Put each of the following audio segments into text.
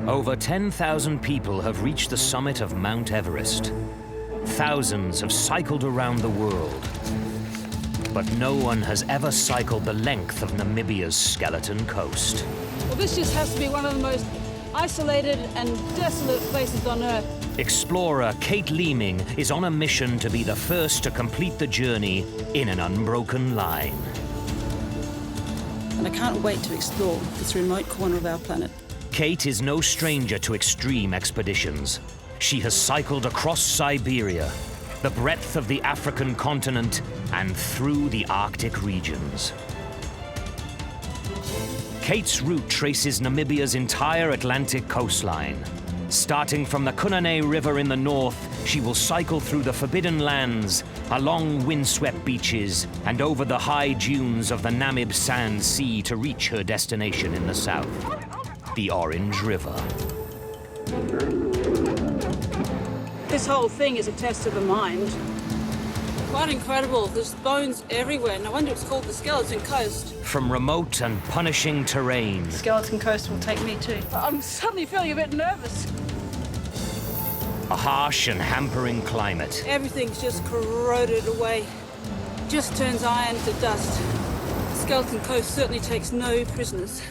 Over 10,000 people have reached the summit of Mount Everest. Thousands have cycled around the world. But no one has ever cycled the length of Namibia's Skeleton Coast. Well, this just has to be one of the most isolated and desolate places on Earth. Explorer Kate Leming is on a mission to be the first to complete the journey in an unbroken line. And I can't wait to explore this remote corner of our planet. Kate is no stranger to extreme expeditions. She has cycled across Siberia, the breadth of the African continent, and through the Arctic regions. Kate's route traces Namibia's entire Atlantic coastline. Starting from the Kunene River in the north, she will cycle through the Forbidden Lands, along windswept beaches, and over the high dunes of the Namib Sand Sea to reach her destination in the south, the Orange River. This whole thing is a test of the mind. Quite incredible. There's bones everywhere. No wonder it's called the Skeleton Coast. From remote and punishing terrain. Skeleton Coast will take me too. I'm suddenly feeling a bit nervous. A harsh and hampering climate. Everything's just corroded away. Just turns iron to dust. Skeleton Coast certainly takes no prisoners.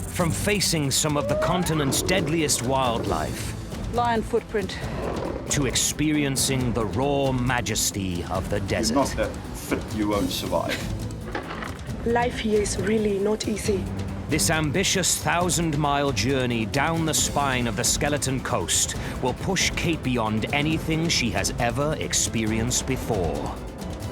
From facing some of the continent's deadliest wildlife. Lion footprint. To experiencing the raw majesty of the desert. You're not that fit, you won't survive. Life here is really not easy. This ambitious 1,000-mile journey down the spine of the Skeleton Coast will push Kate beyond anything she has ever experienced before.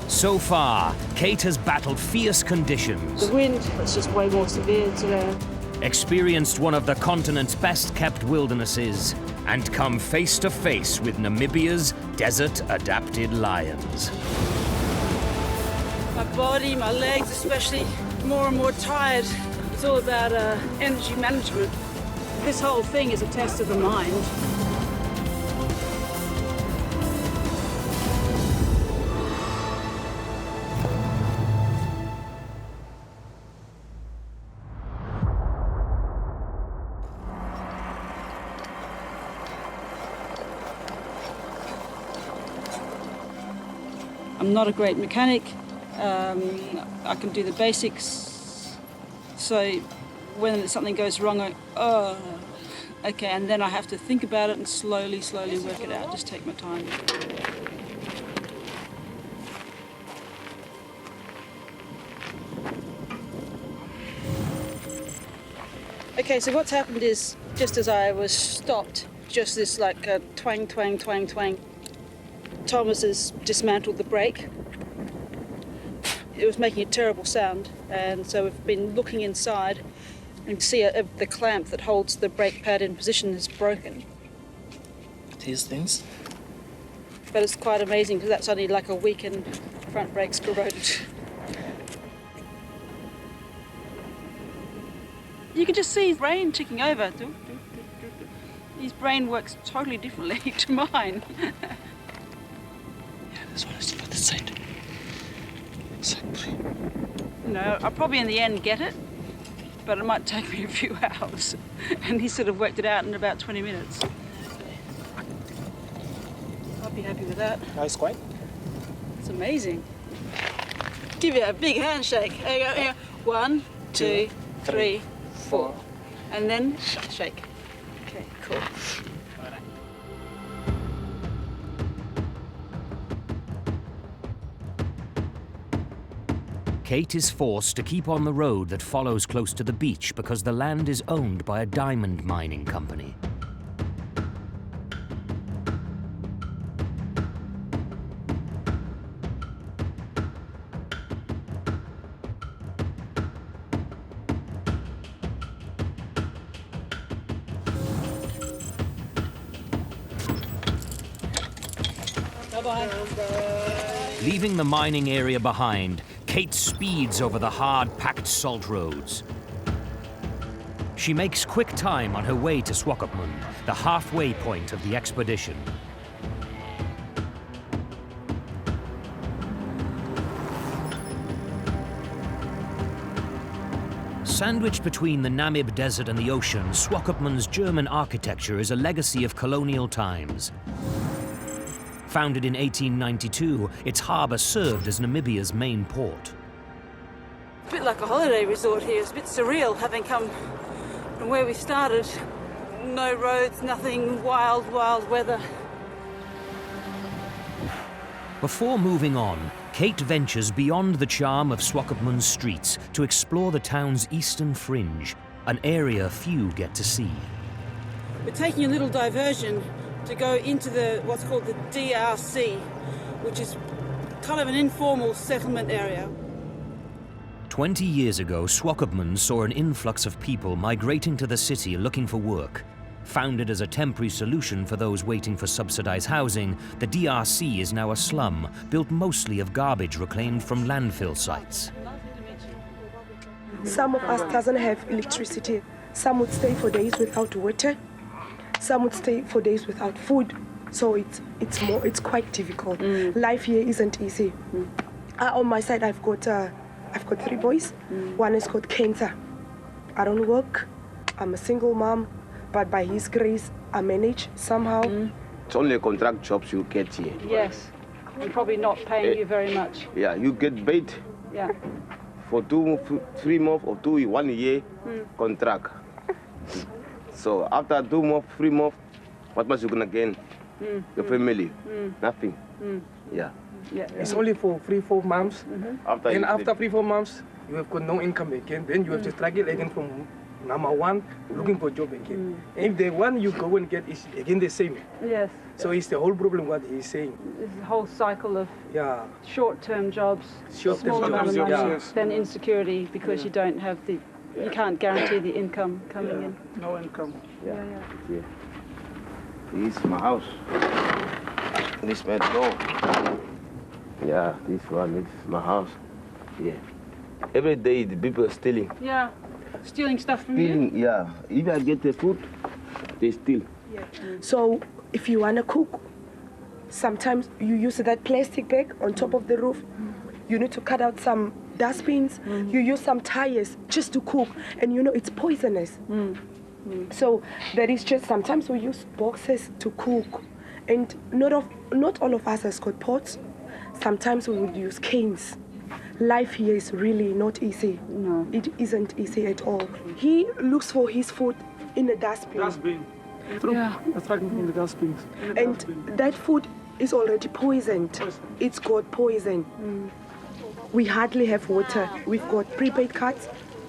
So far, Kate has battled fierce conditions. The wind is just way more severe today. Experienced one of the continent's best-kept wildernesses, and come face to face with Namibia's desert-adapted lions. My body, my legs especially, more and more tired. It's all about energy management. This whole thing is a test of the mind. I'm not a great mechanic. I can do the basics. So when something goes wrong, okay, and then I have to think about it and slowly work it out. Just take my time. Okay, so what's happened is, just as I was stopped, just this like twang, twang, twang, twang. Thomas has dismantled the brake. It was making a terrible sound, and so we've been looking inside and see the clamp that holds the brake pad in position is broken. These things? But it's quite amazing because that's only like a week and front brake's corroded. You can just see his brain ticking over. His brain works totally differently to mine. This one is for the side. Exactly. You know, I'll probably in the end get it, but it might take me a few hours. And he sort of worked it out in about 20 minutes. I'll be happy with that. Nice, quite. It's amazing. Give you a big handshake. There you go. Here. 1, 2, 3, 4. And then shake. Okay, cool. Kate is forced to keep on the road that follows close to the beach because the land is owned by a diamond mining company. Bye-bye. Leaving the mining area behind, Kate speeds over the hard-packed salt roads. She makes quick time on her way to Swakopmund, the halfway point of the expedition. Sandwiched between the Namib Desert and the ocean, Swakopmund's German architecture is a legacy of colonial times. Founded in 1892, its harbour served as Namibia's main port. A bit like a holiday resort here. It's a bit surreal having come from where we started. No roads, nothing, wild, wild weather. Before moving on, Kate ventures beyond the charm of Swakopmund's streets to explore the town's eastern fringe, an area few get to see. We're taking a little diversion to go into what's called the DRC, which is kind of an informal settlement area. 20 years ago, Swakopmund saw an influx of people migrating to the city looking for work. Founded as a temporary solution for those waiting for subsidized housing, the DRC is now a slum, built mostly of garbage reclaimed from landfill sites. Some of us doesn't have electricity. Some would stay for days without water. Some would stay for days without food. So it's quite difficult. Life here isn't easy. On my side, I've got 3 boys. One is called cancer. I don't work. I'm a single mom. But by His grace, I manage somehow. It's only contract jobs you get here. Yes, and probably not paying you very much. Yeah, you get paid Yeah. for 3 months or 1 year contract. So after 2 months, 3 months, what much you gonna gain? Your family, nothing. Yeah. It's only for 3-4 months. After And after 3-4 months, you have got no income again. Then you have to struggle again from number one, looking for a job again. And if the one you go and get is again the same. Yes. So it's the whole problem what he's saying. It's a whole cycle of Yeah. short-term jobs, Short-term small amount of jobs, money, yes. then insecurity because you don't have you can't guarantee the income coming in. No income. Yeah. This is my house. This my door. Yeah, this one is my house. Yeah. Every day the people are stealing. Yeah. Stealing stuff from you? Stealing, yeah. If I get the food, they steal. So if you want to cook, sometimes you use that plastic bag on top of the roof. You need to cut out some dustbins. You use some tires just to cook. And you know, it's poisonous. So that is just, sometimes we use boxes to cook. And not all of us has got pots. Sometimes we would use canes. Life here is really not easy. No. It isn't easy at all. He looks for his food in a dustbin. Extracting from the dustbins. And that food is already poisoned. It's got poison. We hardly have water. We've got prepaid cards.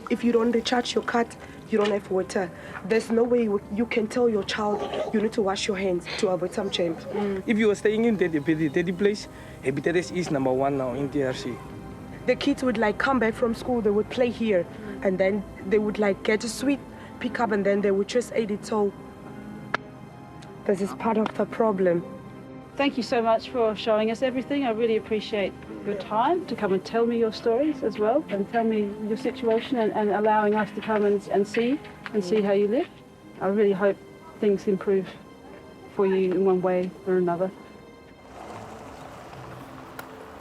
If you don't recharge your card, you don't have water. There's no way you can tell your child you need to wash your hands to avoid some germs. If you are staying in the dirty place, hepatitis is number 1 now in DRC. The kids would come back from school, they would play here, and then they would get a sweet pick up, and then they would just eat it. So this is part of the problem. Thank you so much for showing us everything. I really appreciate your time to come and tell me your stories as well, and tell me your situation, and allowing us to come and see how you live. I really hope things improve for you in one way or another.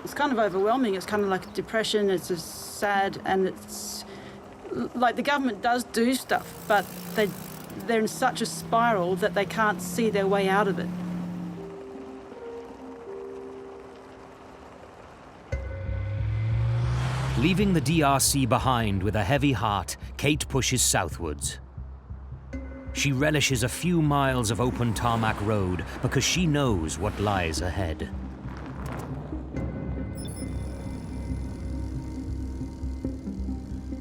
It's kind of overwhelming. It's kind of like depression. It's just sad, and it's like the government does do stuff, but they're in such a spiral that they can't see their way out of it. Leaving the DRC behind with a heavy heart, Kate pushes southwards. She relishes a few miles of open tarmac road because she knows what lies ahead.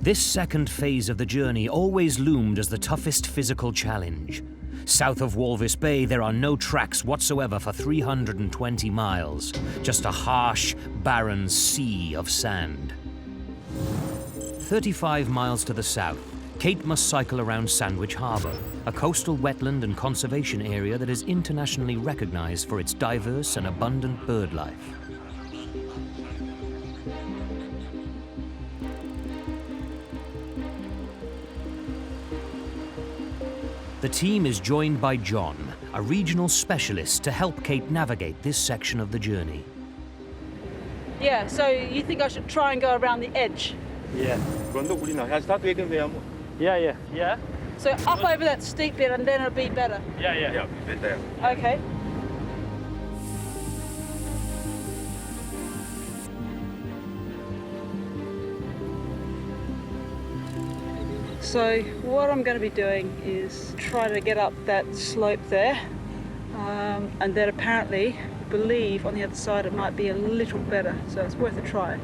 This second phase of the journey always loomed as the toughest physical challenge. South of Walvis Bay, there are no tracks whatsoever for 320 miles, just a harsh, barren sea of sand. 35 miles to the south, Kate must cycle around Sandwich Harbour, a coastal wetland and conservation area that is internationally recognized for its diverse and abundant bird life. The team is joined by John, a regional specialist, to help Kate navigate this section of the journey. Yeah, so you think I should try and go around the edge? Yeah. Yeah. So up over that steep bit and then it'll be better. Yeah. Okay. So what I'm going to be doing is try to get up that slope there, and then apparently believe on the other side it might be a little better, so it's worth a try.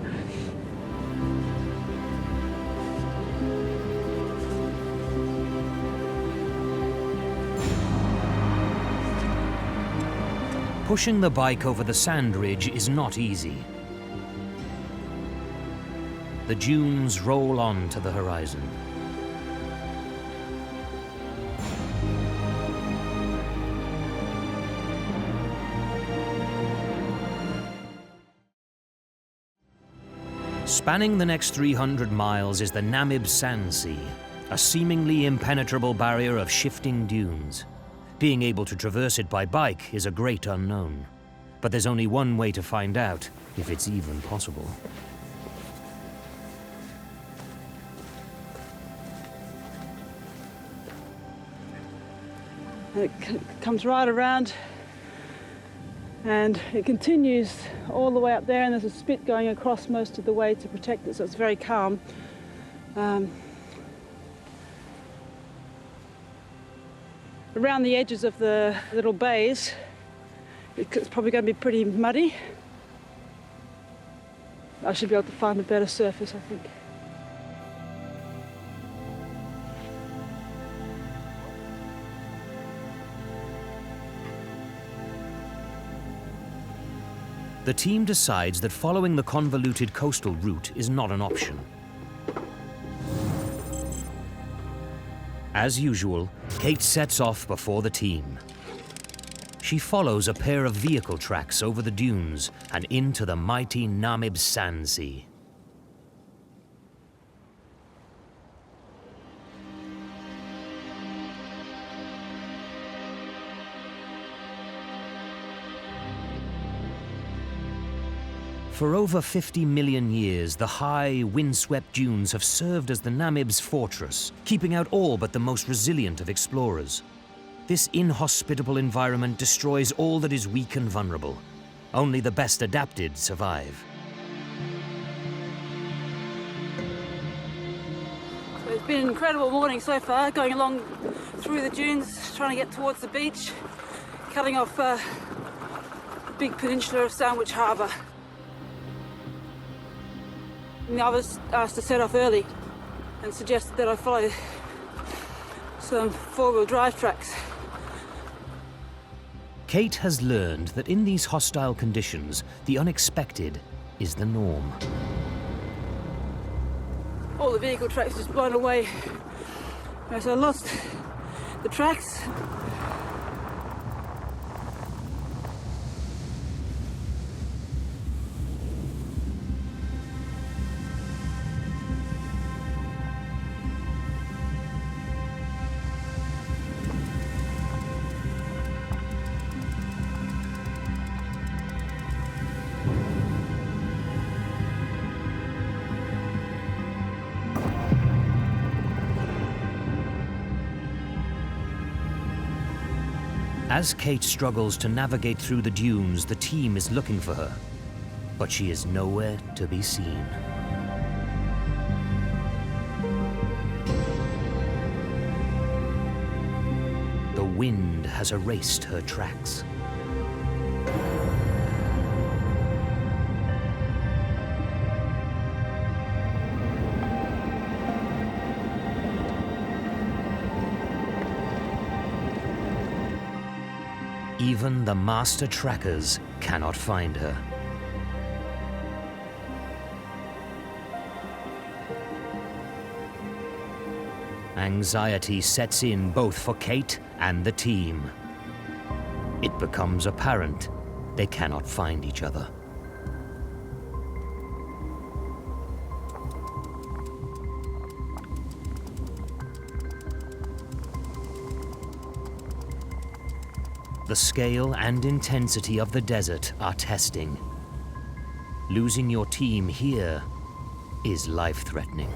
Pushing the bike over the sand ridge is not easy. The dunes roll on to the horizon. Spanning the next 300 miles is the Namib Sand Sea, a seemingly impenetrable barrier of shifting dunes. Being able to traverse it by bike is a great unknown. But there's only one way to find out if it's even possible. It comes right around and it continues all the way up there, and there's a spit going across most of the way to protect it, so it's very calm. Around the edges of the little bays, it's probably going to be pretty muddy. I should be able to find a better surface, I think. The team decides that following the convoluted coastal route is not an option. As usual, Kate sets off before the team. She follows a pair of vehicle tracks over the dunes and into the mighty Namib Sand Sea. For over 50 million years, the high, windswept dunes have served as the Namib's fortress, keeping out all but the most resilient of explorers. This inhospitable environment destroys all that is weak and vulnerable. Only the best adapted survive. So it's been an incredible morning so far, going along through the dunes, trying to get towards the beach, cutting off the big peninsula of Sandwich Harbour. I was asked to set off early and suggested that I follow some four-wheel drive tracks. Kate has learned that in these hostile conditions, the unexpected is the norm. All the vehicle tracks just blown away. So I lost the tracks. As Kate struggles to navigate through the dunes, the team is looking for her, but she is nowhere to be seen. The wind has erased her tracks. Even the master trackers cannot find her. Anxiety sets in both for Kate and the team. It becomes apparent they cannot find each other. The scale and intensity of the desert are testing. Losing your team here is life-threatening.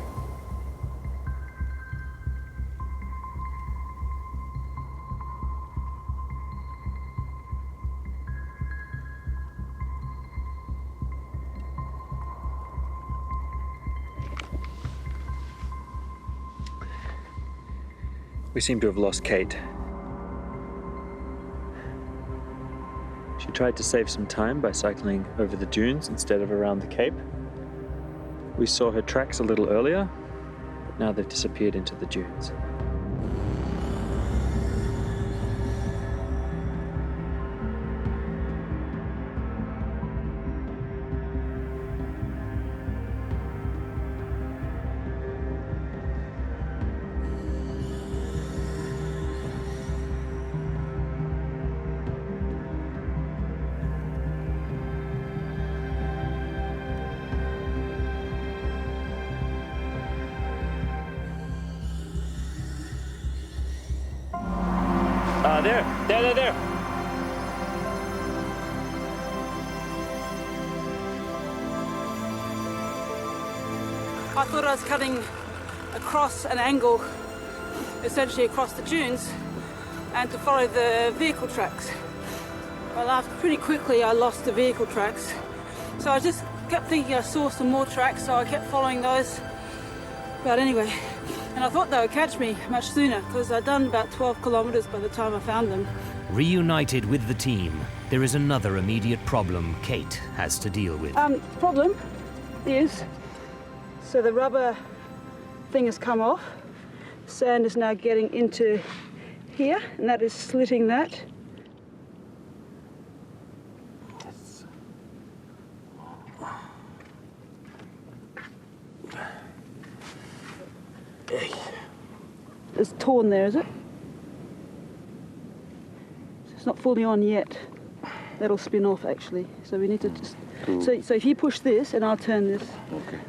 We seem to have lost Kate. She tried to save some time by cycling over the dunes instead of around the cape. We saw her tracks a little earlier, but now they've disappeared into the dunes. There. I thought I was cutting across an angle, essentially across the dunes, and to follow the vehicle tracks. But pretty quickly I lost the vehicle tracks. So I just kept thinking I saw some more tracks, so I kept following those. But anyway, and I thought they would catch me much sooner, because I'd done about 12 kilometers by the time I found them. Reunited with the team, there is another immediate problem Kate has to deal with. Problem is, so the rubber thing has come off. Sand is now getting into here, and that is slitting that. It's torn there, is it? It's not fully on yet. That'll spin off actually. So we need to just. So if you push this, and I'll turn this. Okay.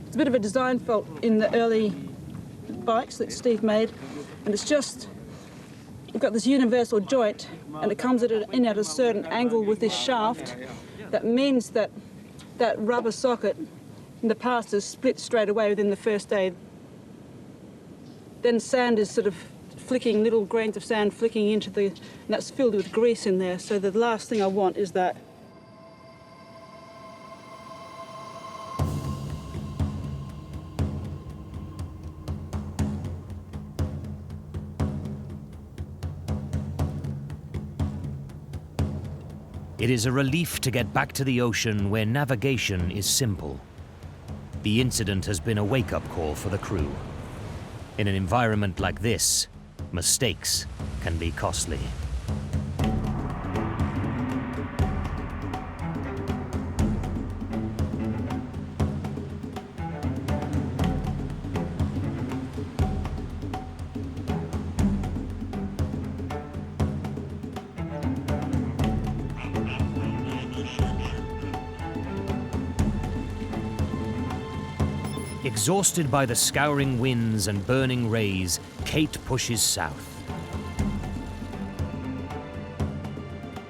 It's a bit of a design fault in the early bikes that Steve made, and it's just we've got this universal joint, and it comes in at a certain angle with this shaft. That means that that rubber socket in the past is split straight away within the first day. Then sand is sort of flicking, little grains of sand flicking into the, and that's filled with grease in there. So the last thing I want is that. It is a relief to get back to the ocean where navigation is simple. The incident has been a wake-up call for the crew. In an environment like this, mistakes can be costly. Exhausted by the scouring winds and burning rays, Kate pushes south.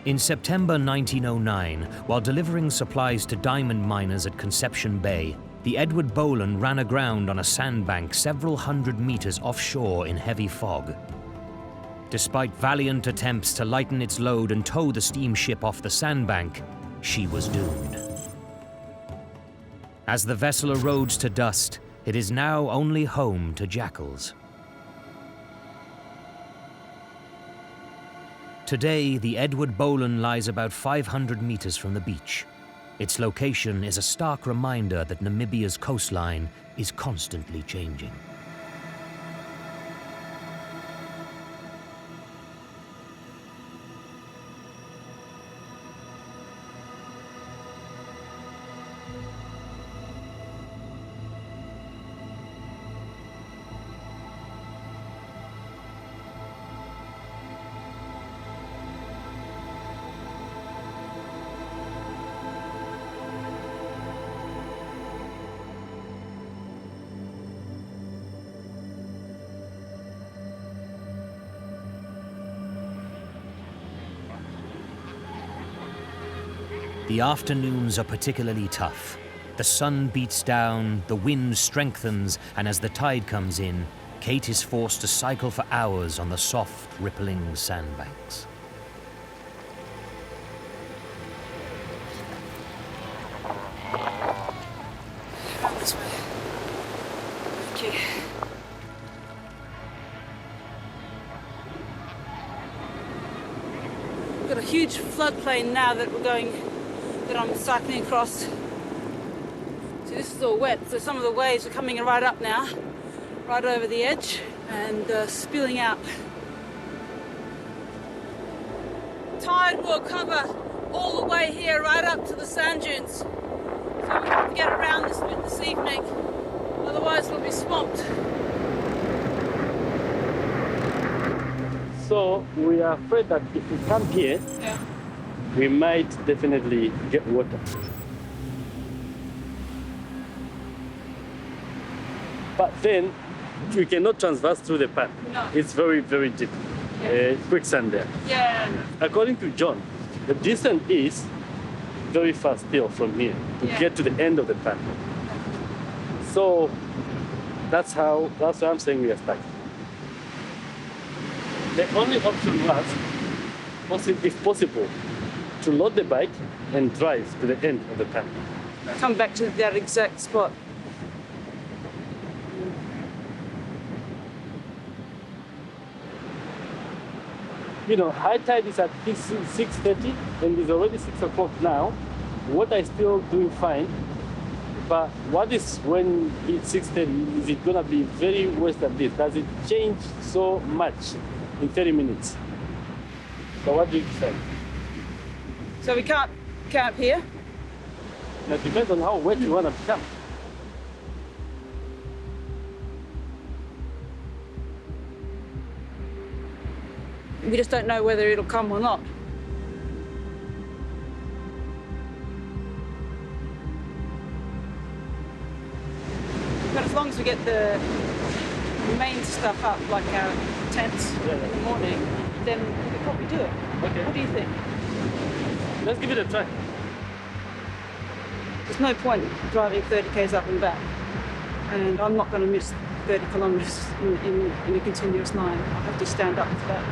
In September 1909, while delivering supplies to diamond miners at Conception Bay, the Edward Boland ran aground on a sandbank several hundred meters offshore in heavy fog. Despite valiant attempts to lighten its load and tow the steamship off the sandbank, she was doomed. As the vessel erodes to dust, it is now only home to jackals. Today, the Edward Boland lies about 500 meters from the beach. Its location is a stark reminder that Namibia's coastline is constantly changing. The afternoons are particularly tough. The sun beats down, the wind strengthens, and as the tide comes in, Kate is forced to cycle for hours on the soft, rippling sandbanks. this way. Okay. We've got a huge floodplain now that I'm cycling across. See, this is all wet, so some of the waves are coming right up now, right over the edge, and spilling out. Tide will cover all the way here, right up to the sand dunes. So we have to get around this bit this evening, otherwise we'll be swamped. So we are afraid that if we come here, we might definitely get water. But then we cannot transverse through the pan. No. It's very, very deep. Quicksand there. Yeah. According to John, the distance is very far still from here to get to the end of the pan. So that's why I'm saying we are stuck. The only option was, if possible, to load the bike and drive to the end of the pan. Come back to that exact spot. You know, high tide is at 6:30 and it's already 6 o'clock now. Water is still doing fine, but what is when it's 6:30? Is it gonna be very worse than this? Does it change so much in 30 minutes? So what do you say? So we can't camp here? It depends on how wet you wanna become. We just don't know whether it'll come or not. But as long as we get the main stuff up, like our tents in the morning, then we could probably do it. Okay. What do you think? Let's give it a try. There's no point driving 30 k's up and back, and I'm not going to miss 30 kilometres in a continuous line. I'll have to stand up for that.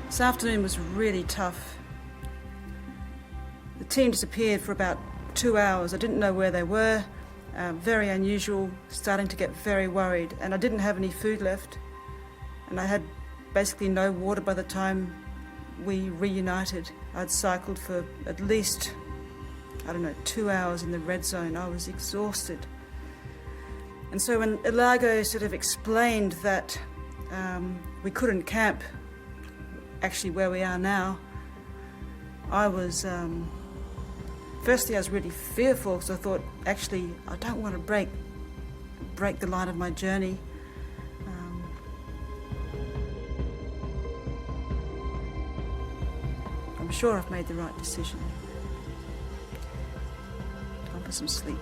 This afternoon was really tough. The team disappeared for about 2 hours. I didn't know where they were. Very unusual, starting to get very worried. And I didn't have any food left. And I had basically no water by the time we reunited. I'd cycled for at least, 2 hours in the red zone. I was exhausted. And so when Ilago sort of explained that we couldn't camp actually where we are now, I was, firstly I was really fearful because I thought, actually, I don't want to break the line of my journey. I'm sure I've made the right decision. Time for some sleep.